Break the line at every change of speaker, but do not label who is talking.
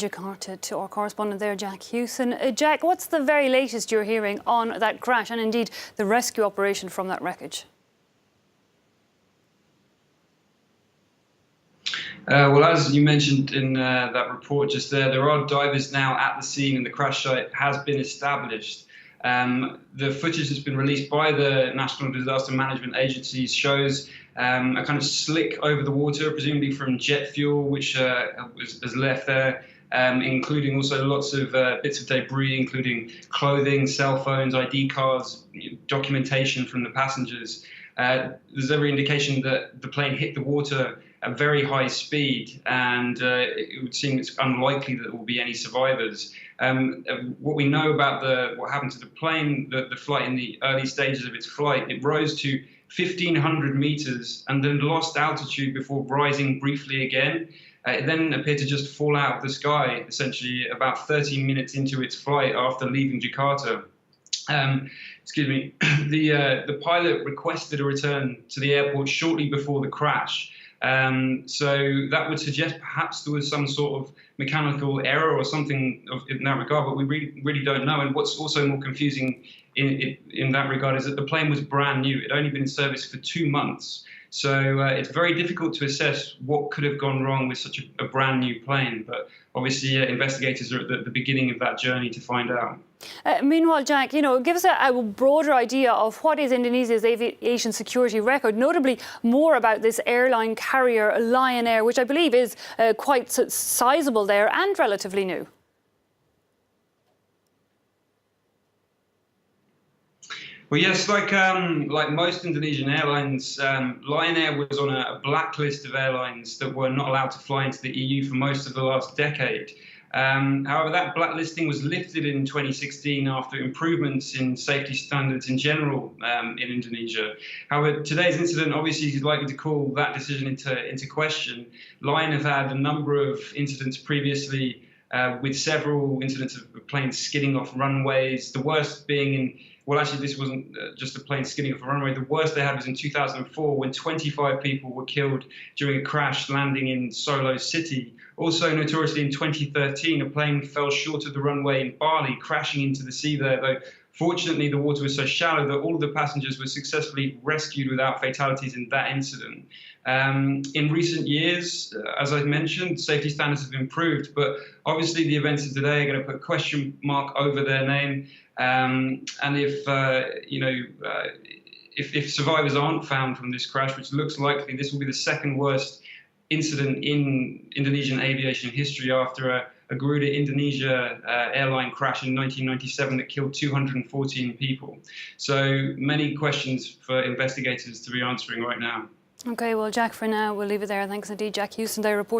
Jakarta to our correspondent there, Jack Hewson. Jack, what's the very latest you're hearing on that crash and indeed the rescue operation from that wreckage?
Well, as you mentioned in that report just there are divers now at the scene and the crash site has been established. The footage that's been released by the National Disaster Management Agencies shows a kind of slick over the water, presumably from jet fuel, which has left there, including also lots of bits of debris, including clothing, cell phones, ID cards, documentation from the passengers. There's every indication that the plane hit the water at very high speed, and it would seem it's unlikely that there will be any survivors. What we know about what happened to the plane, the flight in the early stages of its flight, it rose to 1,500 meters and then lost altitude before rising briefly again. It then appeared to just fall out of the sky, essentially about 13 minutes into its flight after leaving Jakarta. Excuse me. The pilot requested a return to the airport shortly before the crash. So that would suggest perhaps there was some sort of mechanical error or something in that regard, but we really don't know. And what's also more confusing in that regard is that the plane was brand new. It had only been in service for 2 months. So it's very difficult to assess what could have gone wrong with such a brand new plane. But obviously, investigators are at the beginning of that journey to find out.
Meanwhile, Jack, give us a broader idea of what is Indonesia's aviation security record, notably more about this airline carrier Lion Air, which I believe is quite sizable there and relatively new.
Well, yes, like most Indonesian airlines, Lion Air was on a blacklist of airlines that were not allowed to fly into the EU for most of the last decade. However, that blacklisting was lifted in 2016 after improvements in safety standards in general in Indonesia. However, today's incident obviously is likely to call that decision into question. Lion have had a number of incidents previously with several incidents of planes skidding off runways, the worst being well, actually, this wasn't just a plane skidding off a runway. The worst they had was in 2004 when 25 people were killed during a crash landing in Solo City. Also, notoriously, in 2013, a plane fell short of the runway in Bali, crashing into the sea there, though fortunately the water was so shallow that all of the passengers were successfully rescued without fatalities in that incident. In recent years, as I mentioned, safety standards have improved, but obviously the events of today are going to put a question mark over their name. And if survivors aren't found from this crash, which looks likely, this will be the second worst incident in Indonesian aviation history after a Garuda Indonesia airline crash in 1997 that killed 214 people. So many questions for investigators to be answering right now.
OK, well, Jack, for now, we'll leave it there. Thanks indeed, Jack Hewson, there reporting.